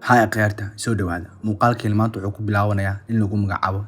Maxaa ciyaarta soo dhawaada muuqaalkii maanta wuxuu ku bilaabanayaa in lagu magacaabo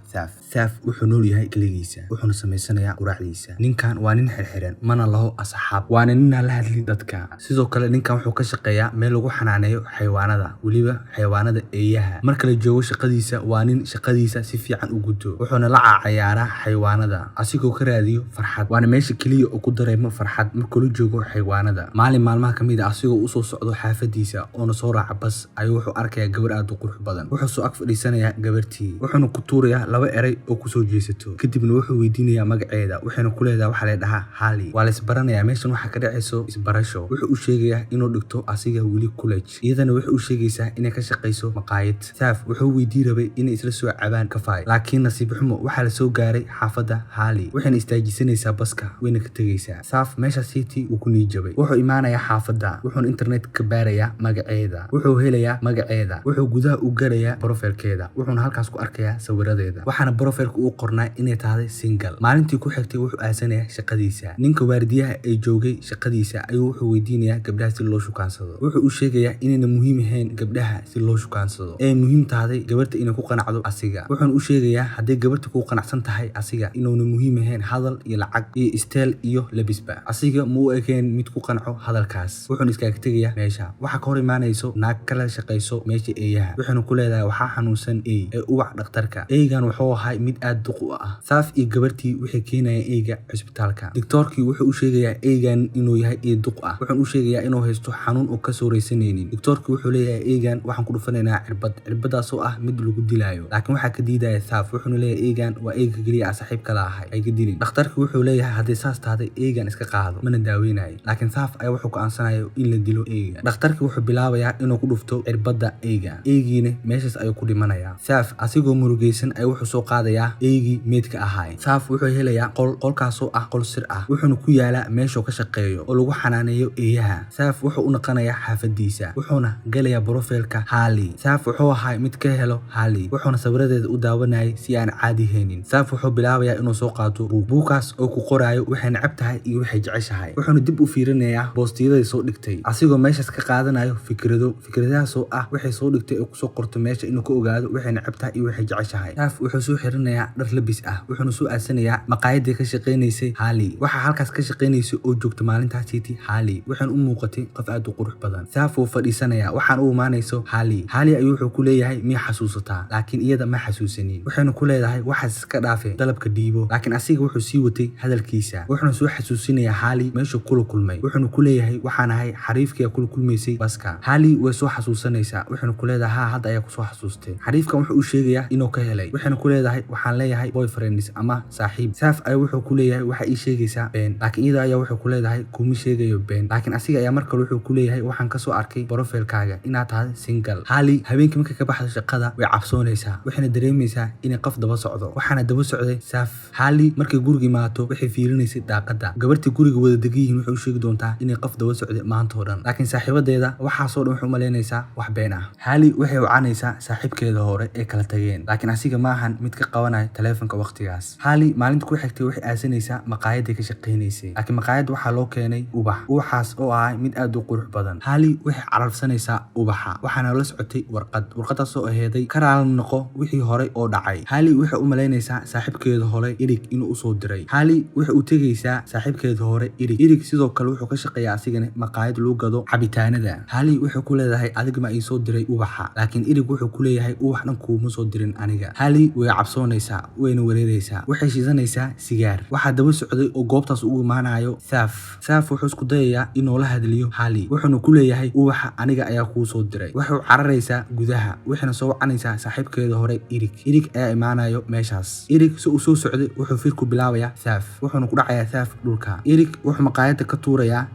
Saaf wuxuu nool yahay kaligiisa wuxuuna sameysanayaa quraacdiisa ninkan waa nin xirxiran mana laho asxaab waana nin aan la hadlin dadka sidoo kale ninkan wuxuu ka shaqeeyaa meel lagu xanaaneeyo xayawaanada waliba xayawaanada eeyaha marka la joogo shaqadiisa waa nin shaqadiisa si fiican u guto wuxuuna la ciyaaraa xayawaanada asigoo ka raadiyo farxad waana meesha kaliya oo ku dareemo farxad marka la joogo xayawaanada maalmaha kamid ah asigoo u soo socdo xaafadiisa oo soo raaca bas ayuu wuxuu arkaya gabar aad u qurux badan wuxuu soo ag fadhiisanayaa gabartii wuxuuna ku tuurayaa laba eray oo ku soo jeesato kadibna wuxuu weydiinayaa magaceeda waxayna ku leedahay waxa la dhahaa Hali waa la isbaranayaa meeshan waxa ka dhacayso isbarasho wuxuu u sheegayaa inuu dhigto asiga wili college iyadana wuxuu u sheegaysaa inay ka shaqeyso maqaayad Saaf wuxuu weydiirabay inay isla soo cabaan kafay laakiin nasiib xumo waxa la soo gaaray xaafada Hali waxayna istaajisanaysaa baska wayna ka tagaysaa Saaf meesha city uu ku niijabay wuxuu imaanayaa xaafada wuxuuna internet ka baarayaa magaceeda wuxuu helayaa magaceeda wuxuu gudaha u galayaa profilkeeda wuxuuna halkaas ku arkayaa sawiradeeda waxaana profilka uu qornaa inay tahay single maalintii ku xigtay wuxuu aasanayaa shaqadiisa ninka waardiyaha ee joogay shaqadiisa ayuu wuxuu weydiinayaa gabdhaha si loo shukaansado wuxuu u sheegayaa inayna muhiim ahayn gabdhaha si loo shukaansado ee muhiim tahay gabarta inay ku qanacdo asiga wuxuuna u sheegayaa haddii gabarta ku qanacsan tahay asiga inuuna muhiim ahayn hadal iyo lacag iyo style iyo labisba asiga ma u ekeen mid ku qanco hadalkaas wuxuuna iskaga tegayaa meesha waxa ka hor imaanayso naag kala shaqeyso meesha eeyaha wuxuuna ku leedahay waxaa xanuunsan ee uwac dhakhtarka eeygan wuxuu ahaa mid aad duq u ah Saaf iyo gabartii waxay keenayaan eeyga cisbitaalka doctorkii wuxuu u sheegayaa eeygan inuu yahay ee duq ah wuxuuna u sheegayaa inuu haysto xanuun oo ka soo reysanaynin doctorkii wuxuu leeyahay eeygan waxaan ku dhufanaynaa cirbadaas oo ah mid lagu dilaayo laakiin waxa ka diidaya Saaf wuxuuna leeyahay eeygan waa eeyga kaliya saaxiib kala ahay ay ka dilin dhakhtarkii wuxuu leeyahay haddii saas tahay eeygan iska qaado mana daaweynayo laakiin Saaf ayaa wuxuu go'aansanayo in la dilo eeyga dhakhtarkii wuxuu bilaabayaa inuu ku dhufto cirbada eeyga eeygiina meeshaas ayuu ku dhimanayaa Saaf asigoo murugaysan ay wuxuu soo qaadayaa eeygii meedka ahaa Saaf wuxuu helayaa qolkaas oo ah qol sir ah wuxuuna ku yaalaa meesha ka shaqeeyo oo lagu xanaaneeyo eeyaha Saaf wuxuu u naqanayaa xaafadiisa wuxuuna galayaa profilka Hali Saaf wuxuu ahaa mid ka helo Hali wuxuuna sawiradeeda u daawanayay si aan caadi haynin Saaf wuxuu bilaabayaa inuu soo qaato buugaas oo ku qoraayo waxay necab tahay iyo waxay jeceshahay wuxuuna dib u fiirinayaa boostiyada soo dhigtay asigoo meeshaas ka qaadanayo fikradahaas oo ah waxay soo dhigtay oo ku soo qorto meesha inuu ka ogaado waxay necab tahay iyo waxay jeceshahay Saaf wuxuu soo xirinayaa dhar labis ah wuxuuna soo aasanayaa maqaayadii ka shaqeynaysay Hali waxa halkaas ka shaqeynaysay oo joogto maalintaas city Hali waxaan u muuqatay qof aad u qurux badan Saaf uu fadhiisanayaa waxaan u imaanayso Hali ayuu wuxuu ku leeyahay miya xasuusataa laakiin iyada ma xasuusanin waxayna ku leedahay waxaas iska dhaafay dalabka dhiibo laakiin asiga wuxuu sii watay hadalkiisa wuxuuna soo xasuusinayaa Hali meesha kula kulmay wuxuuna ku leeyahay waxaan ahay xariifkii kula kulmaysay baska Hali way soo xasuusanaysaa wuxuuna ku leedahay hadda ayaa ku soo xasuustay xariifkan wuxuu u sheegayaa inuu ka helay waxayna ku leedahay waxaan leeyahay boyfriends ama saaxiib Saaf ayaa wuxuu ku leeyahay waxa ii sheegaysaa been laakiin iyada ayaa wuxuu ku leedahay kuma sheegayo been laakiin asiga ayaa markale wuxuu ku leeyahay waxaan ka soo arkay profilkaaga inaad tahay single Hali habeenkii markay ka baxdo shaqada way cabsoonaysaa waxayna dareemaysaa inay qof daba socdo waxaana daba socday Saaf Hali markay guriga imaato waxay fiirinaysay daaqada gabartii guriga wada degiyihiin wuxuu sheegi doontaa inay qof daba socday maanta oo dhan laakiin saaxiibadeeda waxaasoo dhan wuxuu maleynaysaa wax been ah Hali waxay u caanaysaa saaxiibkeeda hore ee kala tageen laakiin asiga maahan mid ka qabanaya taleefanka waqtigaas Hali maalinta ku xigtay waxay aasanaysaa maqaayadii ka shaqeynaysay laakiin maqaayad waxaa loo keenay ubaxaas oo ah mid aad u qurux badan Hali waxay carafsanaysaa ubaxa waxaana la socotay warqadaas oo aheeday karaal noqo wixii hore oo dhacay Hali waxay u maleynaysaa saaxiibkeeda hore Erik inuu u soo diray Hali waxay u tegaysaa saaxiibkeeda hore Erik sidoo kale wuxuu ka shaqeeyaa asigana maqaayad lagu gado cabitaanada Hali wuxuu ku leedahay adiga ma ii soo diray ubaxa laakiin Erik wuxuu ku leeyahay ubax dhan kuuma soo dirin aniga Hali way cabsoonaysaa wayna wareeraysaa waxay shiisanaysaa sigaar waxa daba socday oo goobtaas ugu imaanayo Saaf wuxuu isku dayayaa inuu la hadliyo Hali wuxuuna ku leeyahay ubaxa aniga ayaa kuu soo diray wuxuu cararaysaa gudaha waxayna soo wacanaysaa saaxiibkeeda hore Erik ayaa imaanayo meeshaas Erik soo socday wuxuu fiirku bilaabayaa Saaf wuxuuna ku dhacayaa Saaf dhulka Erik wuxuu maqaayada ka tuurayaa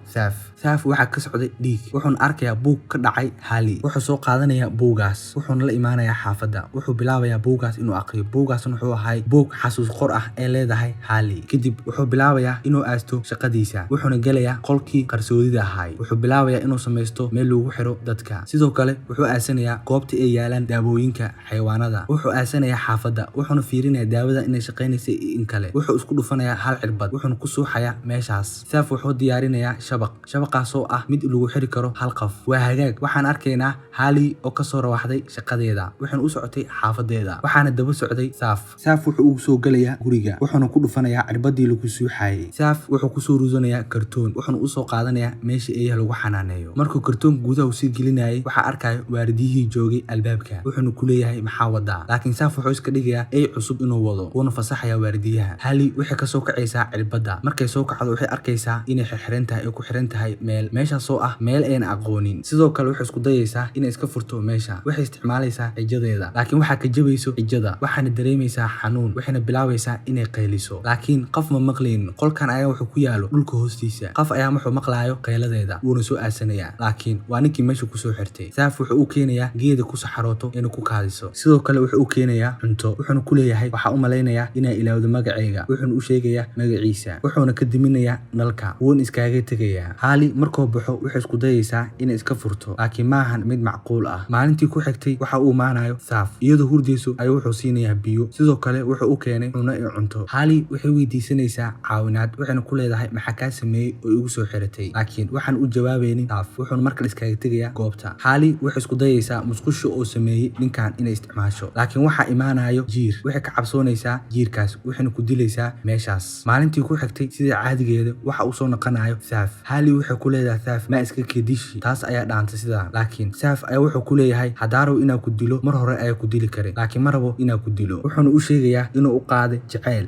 Saaf waxa ka socday dhiig wuxuuna arkayaa buug ka dhacay Hali wuxuu soo qaadanayaa buugaas wuxuuna la imaanayaa xaafada wuxuu bilaabayaa buugaas inuu aqriyo buugaasna wuxuu ahay buug xasuus qor ah ee leedahay Hali kadib wuxuu bilaabayaa inuu aasto shaqadiisa wuxuuna galayaa qolkii qarsoodida ahay wuxuu bilaabayaa inuu sameysto meel lagu xiro dadka sidoo kale wuxuu aasanayaa goobta ay yaalaan daawooyinka xayawaanada wuxuu aasanayaa xaafada wuxuuna fiirinayaa daawada inay shaqeynaysay in kale wuxuu isku dhufanayaa hal cirbad wuxuuna ku suuxayaa meeshaas Saaf wuxuu diyaarinayaa shabaq shabaqaasoo ah mid lagu xiri karo hal qof. Waa hagaag waxaan arkaynaa Haley oo kasoo rawaxday shaqadeeda waxaan u socotay xaafadeeda waxaana daba socday Saaf wuxuu ugu soo galayaa guriga wuxuuna ku dhufanayaa cirbadii lagu suuxayay. Saaf wuxuu ku soo ruusanayaa kartoon wuxuuna u soo qaadanayaa meesha eeyaha lagu xanaaneeyo. Markuu kartoonka gudaha u sii gelinayay waxa arkayo waardiyihii joogay albaabka wuxuuna ku leeyahay maxaa wadaa, laakiin Saaf wuxuu iska dhigayaa ay cusub inuu wado wuuna fasaxayaa waardiyaha. Haley waxay ka soo kacaysaa cirbada markay soo kacdo waxay arkaysaa inay xirxiran tahay oo ku xiran tahay meeshaas oo ah meel ayna aqoonin. Sidoo kale waxay isku dayaysaa inay iska furto meesha waxay isticmaalaysaa cijadeeda laakiin waxa ka jabayso cijada waxaana dareemaysaa xanuun waxayna bilaabaysaa inay qayliso laakiin qof ma maqlaynin. Qolkan ayaa wuxuu ku yaalo dhulka hoostiisa qof ayaa wuxuu maqlaayo qayladeeda wuuna soo aasanayaa laakiin waa ninkii meesha ku soo xirtay. Saaf wuxuu u keenayaa geeda ku saxarooto inuu ku kaadiso. Sidoo kale wuxuu u keenayaa cunto wuxuuna ku leeyahay waxa u malaynayaa inay ilaawdo magacayga wuxuuna u sheegayaa magaciisa wuxuuna ka diminayaa nalka wuuna iskaaga tegayaa. Haley markuu baxo waxay isku dayaysaa inay iska furto laakiin maahan mid macquul ah. Maalintii ku xigtay waxa uu imaanayo Saaf iyadoo hurdayso ayuu wuxuu siinayaa biyo sidoo kale wuxuu u keenay cuno iyo cunto. Haley waxay weydiisanaysaa caawinaad waxayna ku leedahay maxaa kaa sameeyay oo igu soo xiratay laakiin waxaan u jawaabaynin Saaf wuxuuna markale iskaaga tegayaa goobta. Haley waxay isku dayaysaa musqusha oo sameeyay ninkan inay isticmaasho laakiin waxa imaanayo jiir waxay ka cabsoonaysaa jiirkaas waxayna ku dilaysaa meeshaas. Maalintii ku xigtay sida caadigeeda waxa uu soo noqonayo Saaf. Haley waxay ku leedahay Saaf ma iska kedishi taas ayaa dhaantay sidaa laakiin Saaf ayaa wuxuu ku leeyahay hadaaro inaa ku dilo mar hore ayaa ku dili karin laakiin ma rabo inaa ku dilo wuxuuna u sheegayaa inuu u qaaday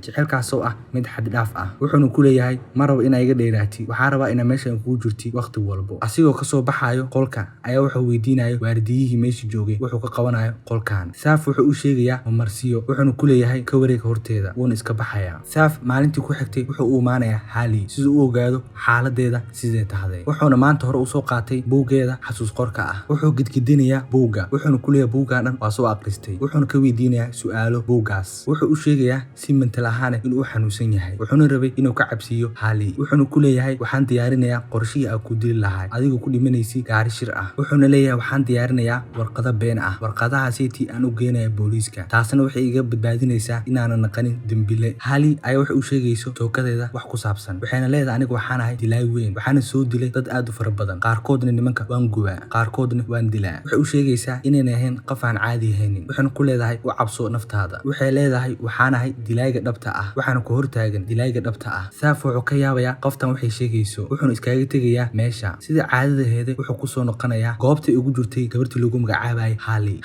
jaceylkaasoo ah mid xad dhaaf ah wuxuuna ku leeyahay ma rabo inaa iga dheeraati waxaa rabaa inaa meeshan kugu jirti waqti walbo. Asigoo kasoo baxayo qolka ayaa wuxuu weydiinayo waardiyihii meesha joogay wuxuu ka qabanayo qolkan. Saaf wuxuu u sheegayaa mamarsiyo wuxuuna ku leeyahay ka wareeg horteeda wuuna iska baxayaa. Saaf maalintii ku xigtay wuxuu u imaanayaa Haley si uu u ogaado xaaladeeda sidee tahday wuxuuna maanta hore u soo qaatay buugeeda xasuus qorka ah wuxuu gidgidinayaa buuga wuxuuna ku leeyahay buugan dhan waa soo aqristay wuxuuna ka weydiinayaa su'aalo buugaas wuxuu u sheegayaa si mental ahaan inuu xanuunsan yahay wuxuuna rabay inuu ka cabsiyo Haley wuxuuna ku leeyahay waxaan diyaarinayaa qorshihii aan ku dili lahaa adigu ku dhimanaysi gaari shir ah wuxuuna leeyahay waxaan diyaarinayaa warqado been ah warqadahaasii aan u geenayo booliiska taasna waxay iga badbaadinaysaa inaanan naqanin dembile. Haley ayaa waxay u sheegayso tookadeeda wax ku saabsan waxayna leedahay aniga waxaan ahay dilaay weyn waxaana soo dilay dad aad u fara badan qaarkoodna nimanka waan gubaa qaarkoodna waan dilaa. Waxay u sheegaysaa inayna ahayn qof aan caadi ahaynin waxayna ku leedahay u cabso naftaada waxay leedahay waxaan ahay dilaayga dhabta ah waxaana ku hortaagan dilaayga dhabta ah. Saaf wuxuu ka yaabayaa qoftan waxay sheegayso wuxuuna iskaaga tegayaa meesha sida caadadaheeda wuxuu ku soo noqonayaa goobtii ugu jirtay gabartii lagu magacaabayay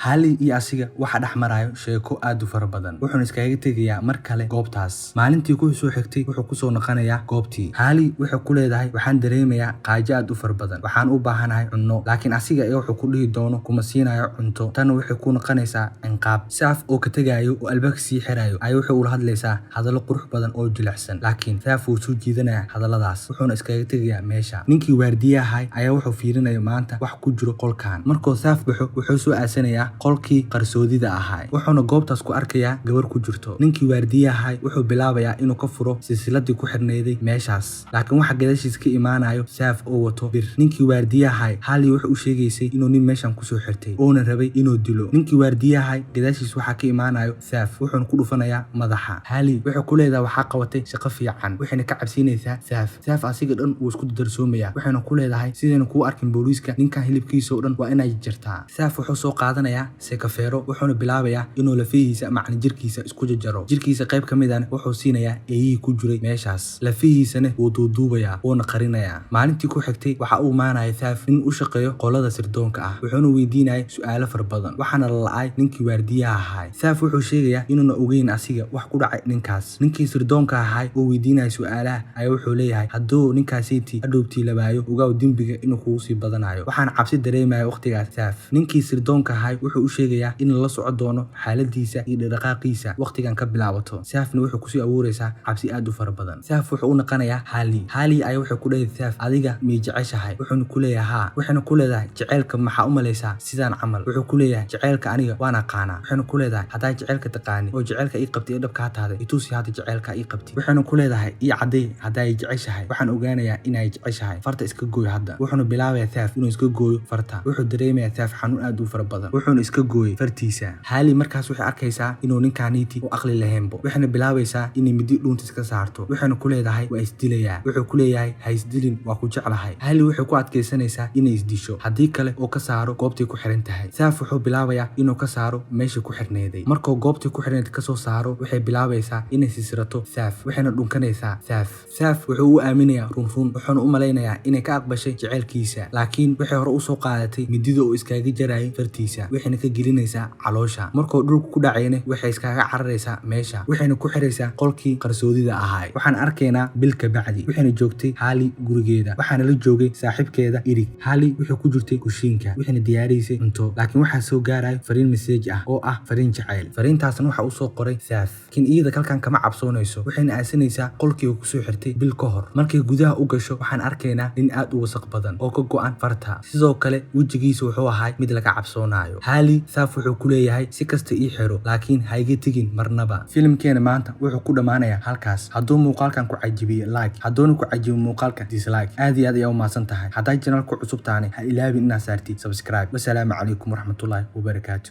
Haley iyo asiga waxa dhex marayo sheeko aad u fara badan wuxuuna iskaaga tegayaa mar kale goobtaas. Maalintii ku soo xigtay wuxuu ku soo noqonayaa goobtii. Haley waxay ku leedahay waxaan dareemayaa qaajo aad u fara badan waxaan u baahanahay cunno laakiin asiga ayaa wuxuu ku dhihi doono kuma siinayo cunto tan waxay ku noqonaysaa cinqaab. Saaf oo ka tagayo oo albaabka sii xirayo ayaa wuxuu ula hadlaysaa hadallo qurux badan oo jilicsan laakiin Saaf wuu soo jiidanaya hadalladaas wuxuuna iskaaga tegayaa meesha. Ninkii waardiyaha ayaa wuxuu fiirinayo maanta wax ku jiro qolkan markuu Saaf baxo wuxuu soo aasanayaa qolkii qarsoodida ahaa wuxuuna goobtaas ku arkayaa gabar ku jirto. Ninkii waardiyaha wuxuu bilaabayaa inuu ka furo silsiladii ku xirnayday meeshaas laakiin waxa gadaashiis ka imaanayo Saaf oo wato bir. Ninkii waardiyaha Haley wuxuu u sheegaysay inuu nin meeshan ku soo xirtay oona rabay inuu dilo. Ninkii waardiyaha gadaashiis waxa ka imaanayo Saaf wuxuuna ku dhufanayaa madaxa. Haley wuxuu ku leedahay waxa qabatay shaqo fiican waxayna ka cabsiinaysaa Saaf asiga dhan uu isku darsoomaya waxayna ku leedahay sideen ku arkin booliiska ninkan hilibkiisa oo dhan waa inay jartaa. Saaf wuxuu soo qaadanayaa sekafeero wuxuuna bilaabayaa inuu lafihiisa macna jirkiisa isku jajaro jirkiisa qayb ka mid ah wuxuu siinayaa eeyihii ku jiray meeshaas lafihiisana wuu duuduubayaa wuuna qarinayaa. Maalintii ku xigtay waxa uu imaanaya Saaf in u shaqeeyo qolada sirdoonka ah wuxuuna weydiinayay su'aalo fara badan waxaana la la'ay ninkii waardiyaha ahaa. Saaf wuxuu sheegayaa inuuna ogeyn asiga wax ku dhacay ninkaas. Ninkii sirdoonka ahaa oo weydiinaya su'aalaha ayaa wuxuu leeyahay hadduu ninkaasiitii adhoobtii labaayo ogaaw dembiga inuu kugu sii badanayo waxaana cabsi dareemaya waqtigaas Saaf. Ninkii sirdoonka ahaa wuxuu u sheegayaa in la socon doono xaaladiisa iyo dhaqaaqiisa waqtigan ka bilaabato. Saafna wuxuu ku sii abuuraysaa cabsi aad u fara badan. Saaf wuxuu u noqonayaa Haley ayaa wuxuu ku leeyahay Saaf adiga mii jeceshahay wuxuuna ku leeyahay haa waxayna ku leedahay jaceylka maxaa u malaysaa sidaan camal wuxuu ku leeyahay jaceylka aniga waan aqaanaa waxayna ku leedahay haddaa jaceylka taqaani oo jaceylka ii qabtay ee dhabka tahday itusi hadda jaceylka ii qabtay waxayna ku leedahay ii caday haddaa ay jeceshahay waxaan ogaanayaa inay jeceshahay farta iska gooy hadda wuxuuna bilaabayaa Saaf inuu iska gooyo farta wuxuu dareemayaa Saaf xanuun aad u fara badan wuxuuna iska gooyay fartiisa. Haley markaas waxay arkaysaa inuu ninkaaniiti u aqli lahaynbo waxayna bilaabaysaa inay midi dhuunta iska saarto waxayna ku leedahay waa isdilayaa wuxuu ku leeyahay ha isdilin waa ku ku jeclahay. Hali waxay ku adkeysanaysaa inay isdisho haddii kale oo ka saaro goobtii ku xiran tahay. Saaf wuxuu bilaabayaa inuu ka saaro meesha ku xirneeday. Markuu goobtii ku xirneed ka soo saaro waxay bilaabaysaa inay sisirato Saaf waxayna dhunkanaysaa Saaf. Saaf wuxuu u aaminayaa run wuxuuna u malaynayaa inay ka aqbashay jaceylkiisa laakiin waxay hore u soo qaadatay midida oo iskaaga jarayay fartiisa waxayna ka gelinaysaa caloosha. Markuu dhulku ku dhacayna waxay iskaaga cararaysaa meesha waxayna ku xiraysaa qolkii qarsoodida ahaa. waxaan arkaynaa bil ka bacdi waxayna joogtay Hali gurigeeda waxaana la joogay saaxiibkeeda Eric. Hali wuxuu ku jirtay kushiinka waxayna diyaarinaysay cunto laakiin waxaa soo gaaray fariin message ah oo ah fariin jacayl. fariintaasna waxa uu soo qoray Saaf laakiin iyada kalkan kama cabsoonayso waxayna aasinaysaa qolkii uu ku soo xirtay bil ka hor. markay gudaha u gasho waxaan arkaynaa nin aad u wasaq badan oo ka go'an farta sidoo kale wejigiisa wuxuu ahaa mid laga cabsoonayo. Hali Saaf wuxuu ku leeyahay si kasta ii xiro laakiin ha iga tegin marnaba. filimkeena maanta wuxuu ku dhamaanayaa halkaas. hadduu muuqaalkan ku cajibiyo like hadduuna ku cajibin muuqaalka dislike. aad iyo aad ayaa u mahadsan tahay. haddaa channelka cusub taane ha ilaabin inaad saartid subscribe. wasalaamu calaykum waraxmatullaahi wabarakaatu.